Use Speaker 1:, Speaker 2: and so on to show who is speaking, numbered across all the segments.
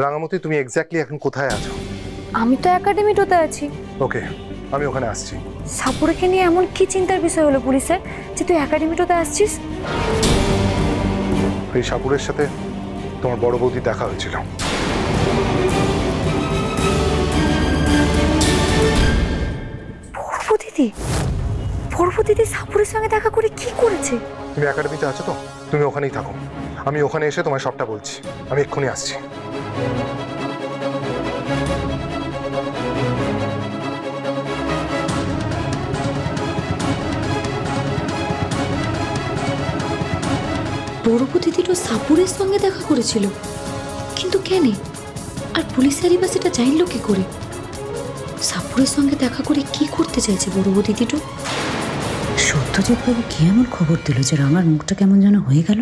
Speaker 1: রাঙামতি, তুমি এক্স্যাক্টলি এখন কোথায় আছো?
Speaker 2: আমি তো একাডেমিতে আছি।
Speaker 1: ওকে, আমি ওখানে আসছি।
Speaker 2: সাপুরেকে নিয়ে এমন কি চিন্তার বিষয় হলো পুলিশের যে তুই একাডেমিতে আসছিস?
Speaker 1: এই সাপুরের সাথে তোমার বড় বৌদি দেখা হয়েছিল।
Speaker 2: বড় দিদি সাপুরের সঙ্গে দেখা করে কি করেছে?
Speaker 1: তুমি একাডেমিতে আছো তো, তুমি ওখানেই থাকো। আমি ওখানে এসে তোমায় সবটা বলছি। আমি এক্ষুনি আসছি।
Speaker 2: বড় দিদি তো সাপুরের সঙ্গে দেখা করেছিল, কিন্তু কেন? আর পুলিশেরই বা সেটা জানলো কি করে? সাপুরের সঙ্গে দেখা করে কি করতে চাইছে বড় দিদিটা?
Speaker 3: সত্যজিৎ বাবু কি এমন খবর দিল যে রাঙার মুখটা কেমন যেন হয়ে গেল?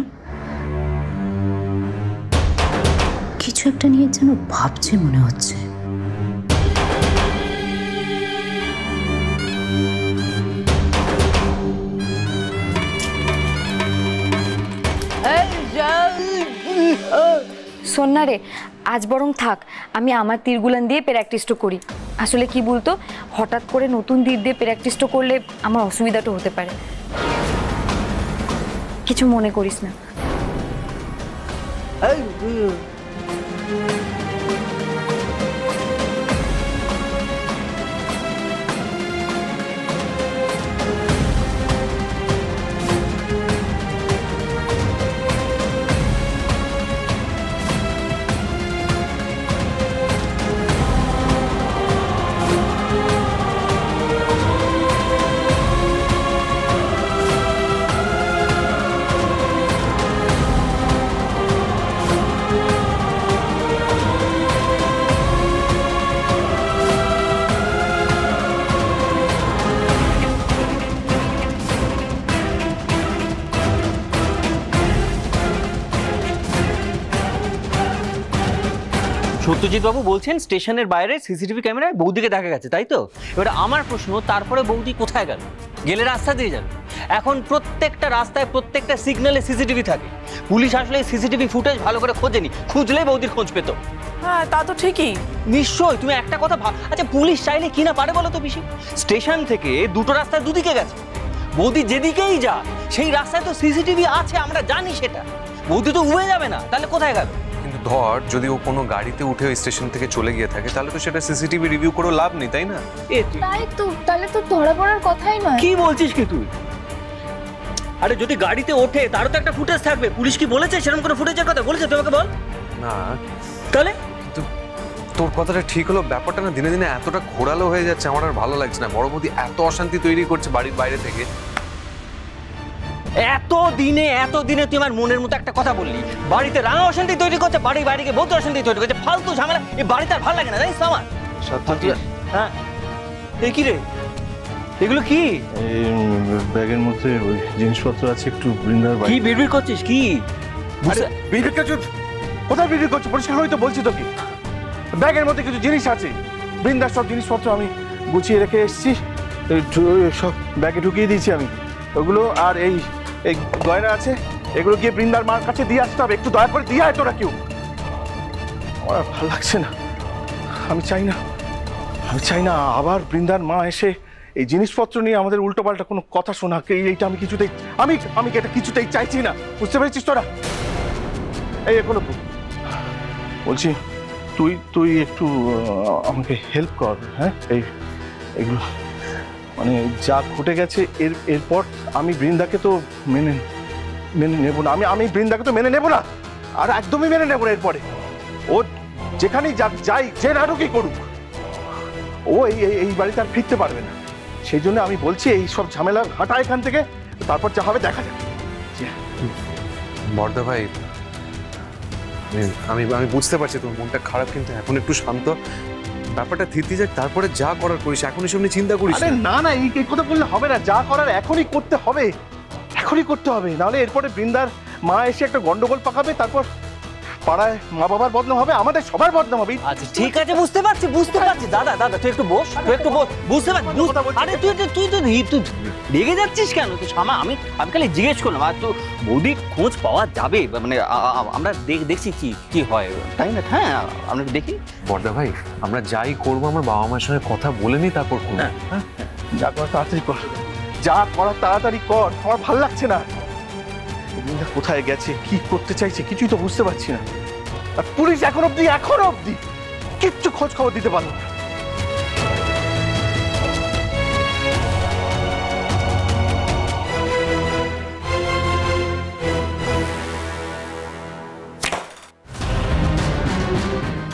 Speaker 3: কিছু একটা নিয়ে যেন ভাবছে মনে হচ্ছে।
Speaker 2: শোন না রে, আজ বরং থাক, আমি আমার তীরগুলান দিয়ে প্র্যাকটিসটা করি। আসলে কি বলতো, হঠাৎ করে নতুন তীর দিয়ে প্র্যাকটিসটা করলে আমার অসুবিধাটা হতে পারে। কিছু মনে করিস না।
Speaker 4: সত্যজিৎ বাবু বলছেন স্টেশনের বাইরে সিসিটিভি ক্যামেরায় বৌদিকে দেখা গেছে, তাই তো? এবার আমার প্রশ্ন, তারপরে বৌদি কোথায় গেল? গেলে রাস্তা দিয়ে যাবে। এখন প্রত্যেকটা রাস্তায় প্রত্যেকটা সিগন্যালে সিসিটিভি থাকে। পুলিশ আসলে সিসিটিভি ফুটেজ ভালো করে খোঁজেনি, খুঁজলেই বৌদির খোঁজ পেত।
Speaker 5: হ্যাঁ, তা তো ঠিকই।
Speaker 4: নিশ্চয়ই। তুমি একটা কথা ভাব, আচ্ছা পুলিশ চাইলে কি না পারে বলো তো পিসি? স্টেশন থেকে দুটো রাস্তায় দুদিকে গেছে, বৌদি যেদিকেই যা সেই রাস্তায় তো সিসিটিভি আছে, আমরা জানি সেটা। বৌদি তো উড়ে যাবে না, তাহলে কোথায় গেল?
Speaker 6: কিন্তু ধর যদি ও কোনো গাড়িতে উঠে ওই স্টেশন থেকে চলে গিয়ে থাকে, তাহলে তো সেটা সিসিটিভি রিভিউ করে লাভ নেই, তাই না?
Speaker 2: তাই তো, তাহলে তো ধরা পড়ার কথাই নয়।
Speaker 4: কি বলছিস কি তুই? আরে যদি গাড়িতে ওঠে তারও তো একটা ফুটেজ থাকবে। পুলিশ কি বলেছে সেরকম করে ফুটেজের কথা? বলেছে তোমাকে? বল
Speaker 6: না।
Speaker 4: তাহলে
Speaker 6: তোর কথাটা ঠিক হলো, ব্যাপারটা না দিনে দিনে এতটা ঘোরালো হয়ে যাচ্ছে, আমার আর ভালো লাগছে না। বড় বৌদি এত অশান্তি তৈরি করছে বাড়ির বাইরে থেকে।
Speaker 4: এত দিনে তুই আমার মনের মতো একটা কথা বললি, বাড়িতে রাঙা অশান্তি তৈরি করছে, বাড়ির বাইরে গিয়ে বৌদি অশান্তি তৈরি করছে, ফালতু ঝামেলা। এই বাড়িতে আর ভালো লাগে না, জানিস তো আমার। হ্যাঁ, এই কি রে, এগুলো কি?
Speaker 7: ব্যাগের মধ্যে ওই জিনিসপত্র আছে, একটু বৃন্দার
Speaker 4: কি বিড়বিড় করছিস? কি
Speaker 7: কোথায় বিক্রি করছো? পরিষ্কার করে তো বলছি তো। কি ব্যাগের মধ্যে কিছু জিনিস আছে, বৃন্দার সব জিনিসপত্র আমি গুছিয়ে রেখে এসেছি, সব ব্যাগে ঢুকিয়ে দিয়েছি আমি ওগুলো। আর এই এই গয়না আছে, এগুলো গিয়ে বৃন্দার মার কাছে দিয়ে আসতে হবে। একটু দয়া করে দিয়ে আয় তোরা কেউ। আমার ভালো লাগছে না। আমি চাই না আবার বৃন্দার মা এসে এই জিনিসপত্র নিয়ে আমাদের উল্টোপাল্টা কোনো কথা শোনা। এইটা আমি কিছুতেই আমি এটা কিছুতেই চাইছি না। বুঝতে পেরেছিস তোরা? এই এখনো বলছি, তুই একটু আমাকে হেল্প কর। হ্যাঁ, এইগুলো মানে যা ঘটে গেছে এরপর আমি বৃন্দাকে তো মেনে নেব না। আমি বৃন্দাকে তো মেনে নেব না, আর একদমই মেনে নেব না। এরপরে ও যেখানেই যাই, যে নাটকই করুক, ও এই বাড়িতে আর ফিরতে পারবে না। সেই জন্য আমি বলছি এই সব ঝামেলা হাঁটা এখান থেকে, তারপর যা হবে দেখা যাবে।
Speaker 6: বর্দা ভাই, আমি বুঝতে পারছি তোমার মনটা খারাপ, কিন্তু এখন একটু শান্ত, ব্যাপারটা থিতি যাক, তারপরে যা করার করিস। এখন এসব নিয়ে চিন্তা করিস
Speaker 7: না। না, এই কথা বললে হবে না। যা করার এখনই করতে হবে, নাহলে এরপরে বৃন্দার মা এসে একটা গন্ডগোল পাকাবে, তারপর পাড়ায় মা বাবার বদনাম হবে, আমাদের সবার বদনাম হবে।
Speaker 4: আচ্ছা ঠিক আছে, বুঝতে পারছি। দাদা তুই একটু বস, বুঝতে পারছি। আরে তুই রেগে যাচ্ছিস কেন? তুই আমি খালি জিজ্ঞেস করলাম। আর তুই বৌদি খোঁজ পাওয়া যাবে, মানে আমরা দেখছি কি কি হয়, তাই না? হ্যাঁ, আমরা দেখি।
Speaker 6: বড়দা ভাই, আমরা যাই করবো আমার বাবা মার সঙ্গে কথা বলে নি, তারপর করবো।
Speaker 7: যা করা তাড়াতাড়ি কর, যা করা তাড়াতাড়ি কর, আমার ভাল লাগছে না। বৃন্দা কোথায় গেছে, কি করতে চাইছে, কিছুই তো বুঝতে পারছি না। আর পুলিশ এখন অব্দি কিচ্ছু খোঁজ খবর দিতে পারলো না।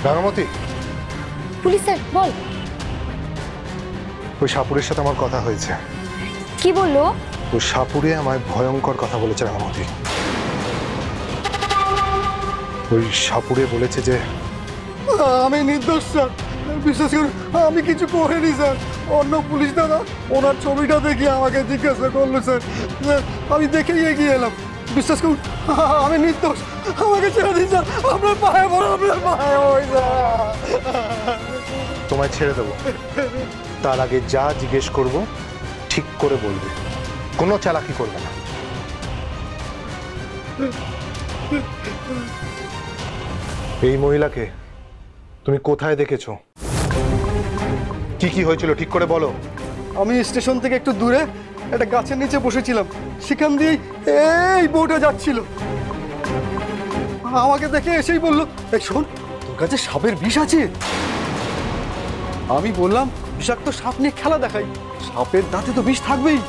Speaker 1: রাঙামতি,
Speaker 2: পুলিশ স্যার বল।
Speaker 1: ওই সাপুরের সাথে আমার কথা হয়েছে।
Speaker 2: কি বললো?
Speaker 1: ওই সাপুরে আমায় ভয়ঙ্কর কথা বলেছে রাঙামতি। ওই সাপুরে বলেছে যে আমি নির্দোষ স্যার, বিশ্বাস করুন আমি কিছু করিনি স্যার। অন্য পুলিশ দাদা ওনার ছবিটা দেখে আমাকে জিজ্ঞাসা করলো স্যার, আমি দেখেই এগিয়ে এলাম। বিশ্বাস করুন আমি নির্দোষ, আমাকে ছেড়ে দিন স্যার, আপনার পায়ে পড়ো, আপনার পায়ে পড়ি স্যার। তোমায় ছেড়ে দেবো, তার আগে যা জিজ্ঞেস করব ঠিক করে বলবে, কোনো চালাকি করবে না। এই মহিলাকে তুমি কোথায় দেখেছো? কি কি হয়েছিল ঠিক করে বলো।
Speaker 5: আমি স্টেশন থেকে একটু দূরে একটা গাছের নিচে বসেছিলাম, সেখান দিয়েই এই বউটা যাচ্ছিল। আমাকে দেখে এসেই বললো, এই শোন তোর কাছে সাপের বিষ আছে। আমি বললাম বিষাক্ত সাপ নিয়ে খেলা দেখাই, সাপের দাঁতে তো বিষ থাকবেই।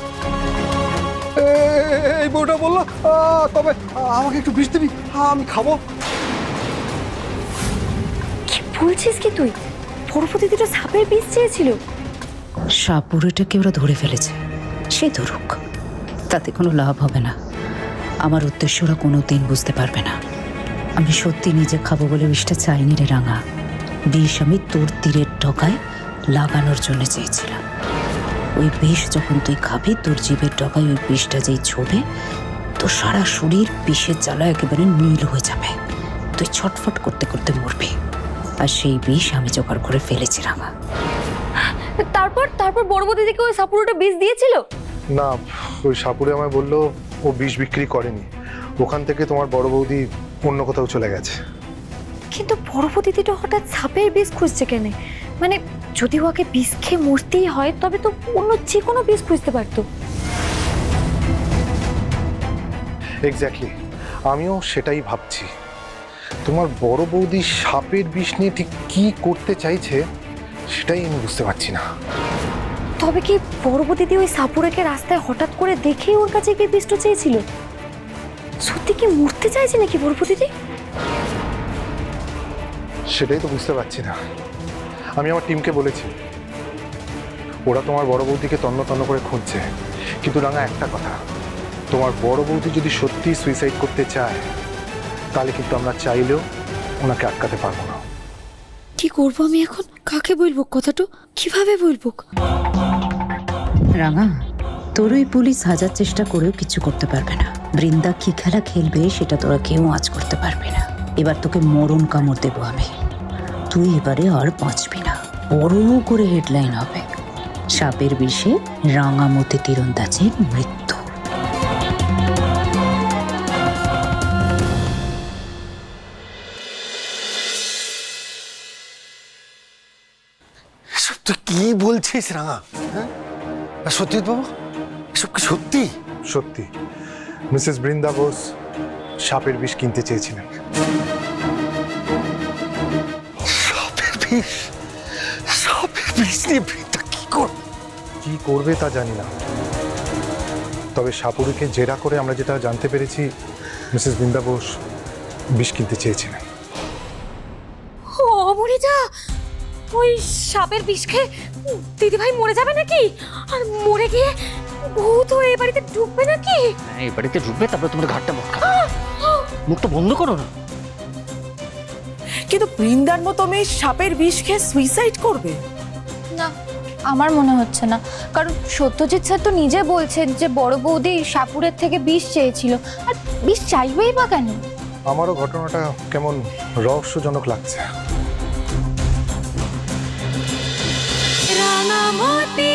Speaker 5: এই বউটা বললো, তবে আমাকে একটু বিষ দিবি, আমি খাবো।
Speaker 2: কি বলছিস কি তুই? পরবর্তীতে তো সাপের বিষ চেয়েছিল।
Speaker 3: সাপুরেটাকে ওরা ধরে ফেলেছে, সে ধরুক, তাতে কোনো লাভ হবে না। আমার উদ্দেশ্য ওরা কোনো দিন বুঝতে পারবে না। আমি সত্যি নিজে খাবো বলে বিষটা চাইনি রে রাঙা। বিষ আমি তোর তীরের ডগায় লাগানোর জন্য চেয়েছিলাম। ওই বিষ যখন তুই খাবি, তোর জিভের ডগায় ওই বিষটা যেই ছোবে, তো সারা শরীর বিষের জ্বালা একেবারে নীল হয়ে যাবে, তুই ছটফট করতে করতে মরবি। আর সেই বিষ আমি জোগাড় করে ফেলেছি রাঙা।
Speaker 2: তারপর বড় বৌদিকে ওই সাপুরটা বিষ দিয়েছিল?
Speaker 1: না, ওই সাপুরে আমায় বললো ও বিষ বিক্রি করেনি, ওখান থেকে তোমার বড় বৌদি অন্য কোথাও চলে গেছে।
Speaker 2: কিন্তু বড় বৌদিটা হঠাৎ সাপের বিষ খুঁজছে কেন? মানে যদি ওকে বিষ খেয়ে মরতেই হয় তবে তো অন্য যে কোনো বিষ খুঁজতে পারতো।
Speaker 1: এক্স্যাক্টলি, আমিও সেটাই ভাবছি। তোমার বড় বৌদি সাপের বিষ নিয়ে ঠিক কি করতে চাইছে সেটাই আমি বুঝতে পারছি না।
Speaker 2: তবে কি বড় বৌদি ওই সাপুরেকে রাস্তায় হঠাৎ করে দেখেই ওর কাছে গিয়ে বিষটা চেয়েছিল? সত্যি কি মরতে চাইছে নাকি বড় বৌদি?
Speaker 1: সেটাই তো বুঝতে পারছি না। আমি আমার টিমকে বলেছি, ওরা তোমার বড় বৌদিকে তন্ন তন্ন করে খুঁজছে। কিন্তু রাঙা, একটা কথা, তোমার বড় বৌদি যদি সত্যি সুইসাইড করতে চায় তাহলে কিন্তু আমরা চাইলেও ওনাকে আটকাতে পারবো না।
Speaker 2: কি করবো আমি এখন? কাকে বলবো কথাটা? কিভাবে বলবো?
Speaker 3: রাঙা, তোর ওই পুলিশ হাজার চেষ্টা করেও কিছু করতে পারবে না। বৃন্দা কি খেলা খেলবে সেটা তোরা কেউ আজ করতে পারবে না। এবার তোকে মরণ কামড় দেবো আমি। তুই এবারে আর বাঁচবি না। বড় করে হেডলাইন হবে, সাপের বিষে রাঙামতি তীরন্দাজের মৃত্যু।
Speaker 5: এসব তুই কি বলছিস রাঙা? হ্যাঁ সত্যজিৎ বাবু, এসব কি সত্যি?
Speaker 1: সত্যি, মিসেস বৃন্দা বোস সাপের বিষ কিনতে চেয়েছিলেন।
Speaker 5: সাপের বিষ? সাপের বিষ নিয়ে বৃন্দা কি
Speaker 1: করবে তা জানি না, তবে সাপুরিকে জেরা করে আমরা যেটা জানতে পেরেছি, মিসেস বৃন্দা বোস বিষ কিনতে চেয়েছিলেন।
Speaker 2: ও অমরিতা, ওই সাপের বিষ খেয়ে দিদিভাই মরে যাবে নাকি? আর মরে গিয়ে ভূত হয়ে এই বাড়িতে ঢুকবে নাকি?
Speaker 4: এই বাড়িতে ঢুকবে, তারপরে তোমার ঘাটটা মটকা। মুখটা বন্ধ করো না।
Speaker 8: কিন্তু বৃন্দার মতো মেয়ে সাপের বিষ খেয়ে সুইসাইড করবে
Speaker 9: না, আমার মনে হচ্ছে না। কারণ সত্যজিৎ স্যার তো নিজে বলছেন যে বড় বৌদি সাপুরের থেকে বিষ চেয়েছিল, আর বিষ চাইবেই বা কেন?
Speaker 1: আমারও ঘটনাটা কেমন রহস্যজনক লাগছে।
Speaker 2: রাঙামতি।